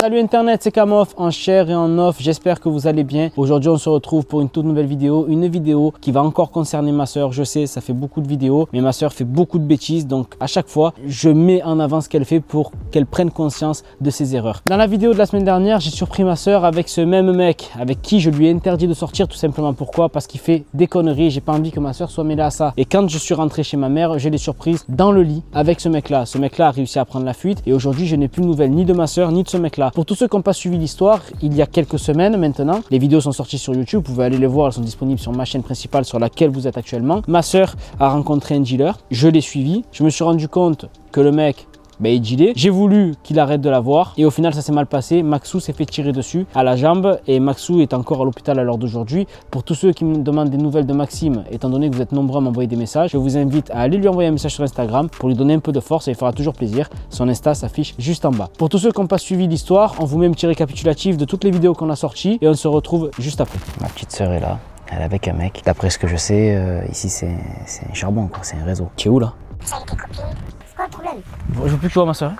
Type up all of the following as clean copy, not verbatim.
Salut internet, c'est Kamof en chair et en off, j'espère que vous allez bien. Aujourd'hui on se retrouve pour une toute nouvelle vidéo, une vidéo qui va encore concerner ma soeur. Je sais, ça fait beaucoup de vidéos, mais ma soeur fait beaucoup de bêtises, donc à chaque fois je mets en avant ce qu'elle fait pour qu'elle prenne conscience de ses erreurs. Dans la vidéo de la semaine dernière, j'ai surpris ma soeur avec ce même mec avec qui je lui ai interdit de sortir, tout simplement. Pourquoi? Parce qu'il fait des conneries, j'ai pas envie que ma soeur soit mêlée à ça. Et quand je suis rentré chez ma mère, je l'ai surprise dans le lit avec ce mec là. Ce mec là a réussi à prendre la fuite et aujourd'hui je n'ai plus de nouvelles ni de ma soeur ni de ce mec là. Pour tous ceux qui n'ont pas suivi l'histoire, il y a quelques semaines maintenant, les vidéos sont sorties sur YouTube, vous pouvez aller les voir, elles sont disponibles sur ma chaîne principale sur laquelle vous êtes actuellement. Ma soeur a rencontré un dealer, je l'ai suivi, je me suis rendu compte que le mec il dealait. J'ai voulu qu'il arrête de la voir et au final ça s'est mal passé. Maxou s'est fait tirer dessus à la jambe et Maxou est encore à l'hôpital à l'heure d'aujourd'hui. Pour tous ceux qui me demandent des nouvelles de Maxime, étant donné que vous êtes nombreux à m'envoyer des messages, je vous invite à aller lui envoyer un message sur Instagram pour lui donner un peu de force et il fera toujours plaisir. Son Insta s'affiche juste en bas. Pour tous ceux qui n'ont pas suivi l'histoire, on vous met un petit récapitulatif de toutes les vidéos qu'on a sorties et on se retrouve juste après. Ma petite sœur est là, elle est avec un mec. D'après ce que je sais, ici c'est un charbon quoi, c'est un réseau. Tu es où là? C'est avec tes copines. C'est quoi le problème? Je veux plus que tu vois ma soeur.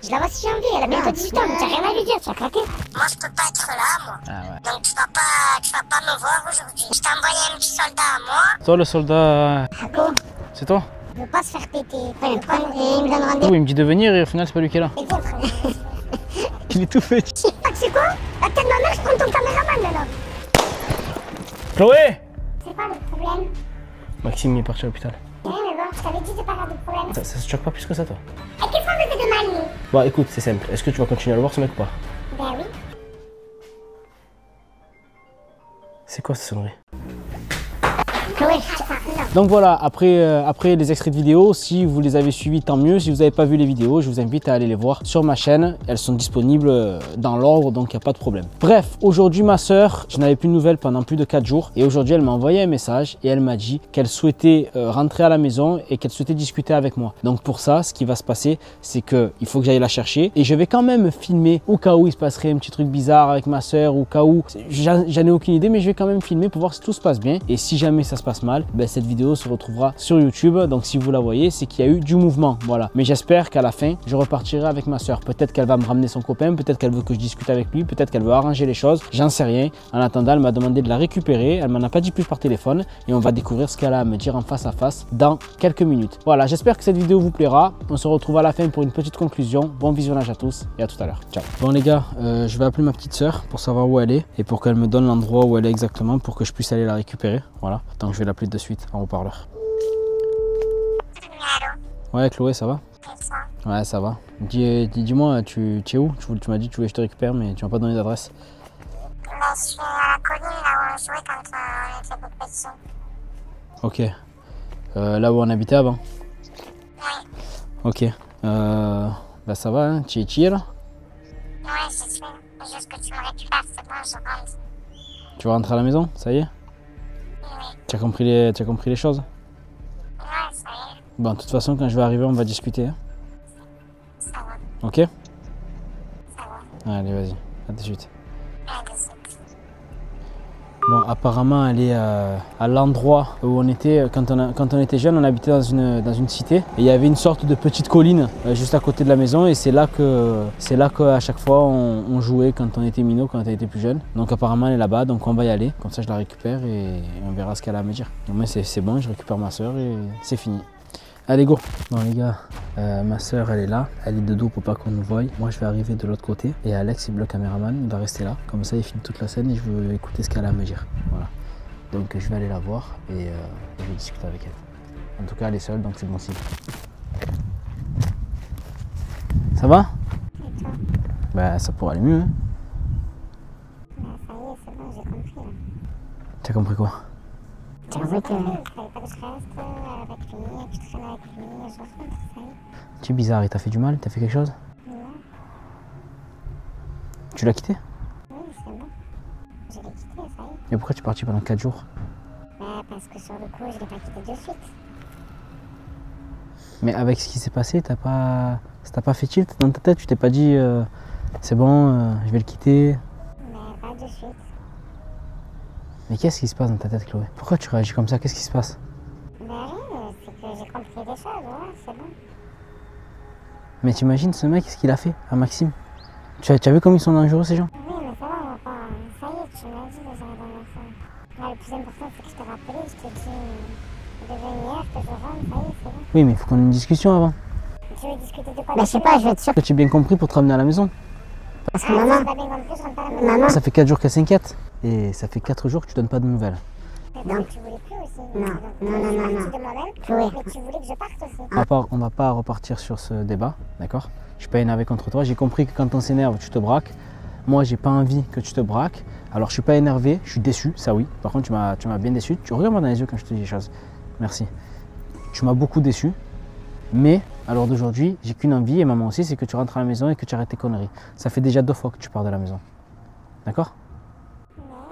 Je la vois si j'ai envie, elle a bientôt 18 ans, mais t'as rien à lui dire, tu vas craquer. Moi je peux pas être là, moi. Ah ouais. Donc tu vas pas me voir aujourd'hui. Je t'ai envoyé un petit soldat à moi. Toi le soldat, Jaco, c'est toi? il veut pas se faire péter. Il me prend et il me donne rendez-vous. Oui, il me dit de venir et au final c'est pas lui qui est là. Et toi, frère? Il est tout fait. Je sais pas que c'est quoi? La tête de ma mère, je prends ton caméraman maintenant. Chloé! C'est quoi le problème? Maxime il est parti à l'hôpital. Rien à voir, je t'avais dit de pas avoir de problème. Ça se choque pas plus que ça toi? Et qu'est-ce qu'on me fait de mal, nous? Bon écoute, c'est simple. Est-ce que tu vas continuer à le voir ce mec ou pas? Ben oui. C'est quoi cette sonnerie? Chloé, attends, non. Donc voilà, après les extraits de vidéos, si vous les avez suivis, tant mieux. Si vous n'avez pas vu les vidéos, je vous invite à aller les voir sur ma chaîne. Elles sont disponibles dans l'ordre, donc il n'y a pas de problème. Bref, aujourd'hui ma soeur, je n'avais plus de nouvelles pendant plus de 4 jours. Et aujourd'hui, elle m'a envoyé un message et elle m'a dit qu'elle souhaitait rentrer à la maison et qu'elle souhaitait discuter avec moi. Donc pour ça, ce qui va se passer, c'est qu'il faut que j'aille la chercher. Et je vais quand même filmer au cas où il se passerait un petit truc bizarre avec ma soeur, au cas où, j'en ai aucune idée, mais je vais quand même filmer pour voir si tout se passe bien. Et si jamais ça se passe mal, ben cette vidéo se retrouvera sur YouTube. Donc si vous la voyez, c'est qu'il y a eu du mouvement, voilà. Mais j'espère qu'à la fin, je repartirai avec ma soeur. Peut-être qu'elle va me ramener son copain, peut-être qu'elle veut que je discute avec lui, peut-être qu'elle veut arranger les choses, j'en sais rien. En attendant, elle m'a demandé de la récupérer, elle m'en a pas dit plus par téléphone et on va découvrir ce qu'elle a à me dire en face à face dans quelques minutes. Voilà, j'espère que cette vidéo vous plaira. On se retrouve à la fin pour une petite conclusion. Bon visionnage à tous et à tout à l'heure. Ciao. Bon les gars, je vais appeler ma petite soeur pour savoir où elle est et pour qu'elle me donne l'endroit où elle est exactement pour que je puisse aller la récupérer. Voilà, donc je vais l'appeler de suite en haut-parleur. Ouais Chloé, ça va? Ouais, ça va. Dis-moi, tu es où? Tu m'as dit que tu voulais que je te récupère, mais tu m'as pas donné d'adresse. Ben, je suis à la colline, là où on jouait quand on était petits. Ok. Là où on habitait avant? Oui. Ok. Bah ça va, hein? Tu y es là? Ouais, je suis. Juste que tu me récupères, c'est bon, je rentre. Tu vas rentrer à la maison? Ça y est? Oui. Tu as compris les choses? Ouais, ça y est. Bon, de toute façon, quand je vais arriver, on va discuter. Hein? Ça va. Ok? Ça va. Allez, vas-y. À de suite. À de suite. Bon, apparemment, elle est à l'endroit où on était quand on était jeune. On habitait dans une cité et il y avait une sorte de petite colline juste à côté de la maison et c'est là qu'à chaque fois on jouait quand on était minot, quand on était plus jeune. Donc apparemment elle est là-bas, donc on va y aller. Comme ça je la récupère et on verra ce qu'elle a à me dire. Donc moi c'est bon, je récupère ma soeur et c'est fini. Allez go. Bon les gars, ma soeur elle est là, elle est de dos pour pas qu'on nous voie. Moi je vais arriver de l'autre côté et Alex, le caméraman, il va rester là. Comme ça il filme toute la scène et je veux écouter ce qu'elle a à me dire. Voilà. Donc je vais aller la voir et je vais discuter avec elle. En tout cas elle est seule donc c'est bon signe. Ça va? Et toi? Bah ça pourrait aller mieux. Hein. Ben, ça y est, c'est bon, j'ai compris. Là. T'as compris quoi? Tu as vu que. Il fallait pas que je reste avec lui, que je traîne avec lui, je rentre, ça y est. Tu es bizarre, il t'a fait du mal? T'as fait quelque chose? Non. Tu l'as quitté? Oui, c'est bon. Je l'ai quitté, ça y est. Mais pourquoi tu es parti pendant 4 jours? Ben, parce que sur le coup, je l'ai pas quitté de suite. Mais avec ce qui s'est passé, ça t'a pas fait tilt dans ta tête? Tu t'es pas dit c'est bon, je vais le quitter? Mais pas de suite. Mais qu'est-ce qui se passe dans ta tête, Chloé? Pourquoi tu réagis comme ça? Qu'est-ce qui se passe? Ben rien, c'est que j'ai compris des choses, ouais, c'est bon. Mais t'imagines ce mec, ce qu'il a fait à Maxime? Tu as vu comme ils sont dangereux ces gens? Oui, mais ça va, on va pas. Ça y est, tu m'as dit déjà la dernière fois. Là, le plus important, c'est que je t'ai rappelé, je t'ai dit de venir, que je rentre, ça y est, c'est bon. Oui, mais il faut qu'on ait une discussion avant. Tu veux discuter de quoi? Bah, je sais pas, je vais être sûre. Que tu as bien compris pour te ramener à la maison. Parce que maman, pas bien compris, je rentre pas à la maison. Maman, Ça fait 4 jours qu'elle s'inquiète. Et ça fait 4 jours que tu donnes pas de nouvelles. donc tu voulais plus aussi. Non, non. De moi-même, mais tu voulais que je parte aussi. On va pas repartir sur ce débat, d'accord? Je suis pas énervé contre toi. J'ai compris que quand on s'énerve, tu te braques. Moi, j'ai pas envie que tu te braques. Alors, je suis pas énervé, je suis déçu, ça oui. Par contre, tu m'as bien déçu. Tu regardes-moi dans les yeux quand je te dis les choses. Merci. Tu m'as beaucoup déçu. Mais à l'heure d'aujourd'hui, j'ai qu'une envie, et maman aussi, c'est que tu rentres à la maison et que tu arrêtes tes conneries. Ça fait déjà 2 fois que tu pars de la maison. D'accord?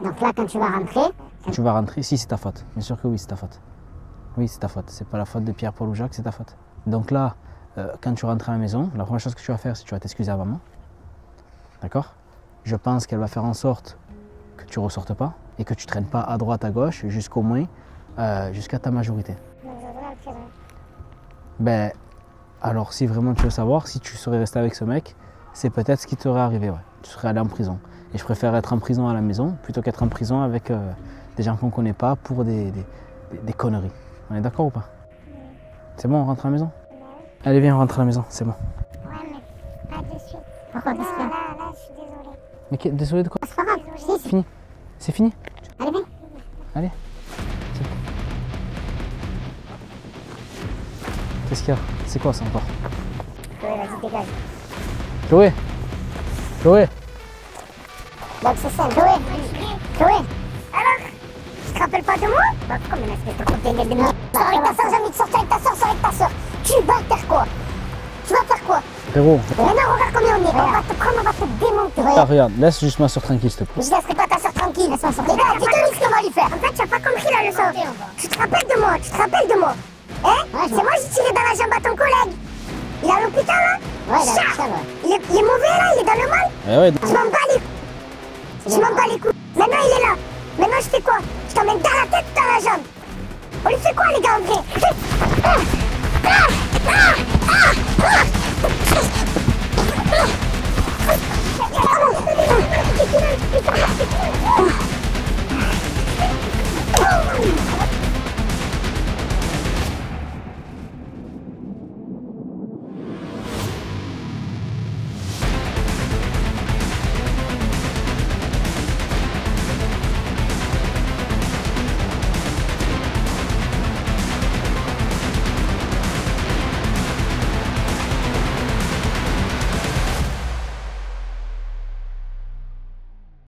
Donc là, quand tu vas rentrer, Tu vas rentrer. Si, c'est ta faute. Bien sûr que oui, c'est ta faute. Oui, c'est ta faute. C'est pas la faute de Pierre, Paul ou Jacques, c'est ta faute. Donc là, quand tu rentres à la maison, la première chose que tu vas faire, c'est que tu vas t'excuser à maman. D'accord? Je pense qu'elle va faire en sorte que tu ne ressortes pas et que tu ne traînes pas à droite, à gauche, jusqu'au moins, jusqu'à ta majorité. donc je vais en prison. Ben, alors si vraiment tu veux savoir, si tu serais resté avec ce mec, c'est peut-être ce qui t'aurait arrivé, ouais. Tu serais allé en prison. Et je préfère être en prison à la maison plutôt qu'être en prison avec des gens qu'on ne connaît pas pour des conneries. On est d'accord ou pas? C'est bon, on rentre à la maison? Allez, viens, on rentre à la maison, c'est bon. Ouais, mais pas de suite. Pourquoi? Ah, Qu'est-ce qu'il y a? Là, je suis désolée. Mais désolé de quoi? C'est pas grave, C'est fini. C'est fini? Allez, viens. Allez. Qu'est-ce qu'il y a? C'est quoi ça encore? Ouais, vas-y, dégage. Chloé! Chloé! Donc c'est ça, Chloé. Alors, tu te rappelles pas de moi? Bah, comme une espèce de coupe de gueule de merde. Sors avec ta soeur, j'ai envie de sortir avec ta soeur, sors avec ta soeur. Tu vas faire quoi? Tu vas faire quoi? Frérot! Maintenant, regarde combien on est. On va te prendre, on va te démonter. Ah, regarde, laisse juste ma soeur tranquille, s'il te plaît. Je laisserai pas ta soeur tranquille. Les gars, dis-toi ce qu'on va lui faire. En fait, tu as pas compris la leçon. Tu te rappelles de moi? Tu te rappelles de moi? Hein? C'est moi qui tiré dans la jambe à ton collègue. Il est à l'hôpital, là? Ouais, il est à l'hôpital, ouais. Il est mauvais, là? Il est dans le mal? Ouais. Je m'en bats les... Je m'en bats les couilles. Maintenant, il est là. Maintenant, je fais quoi? Je t'emmène dans la tête ou dans la jambe? On lui fait quoi, les gars, en vrai?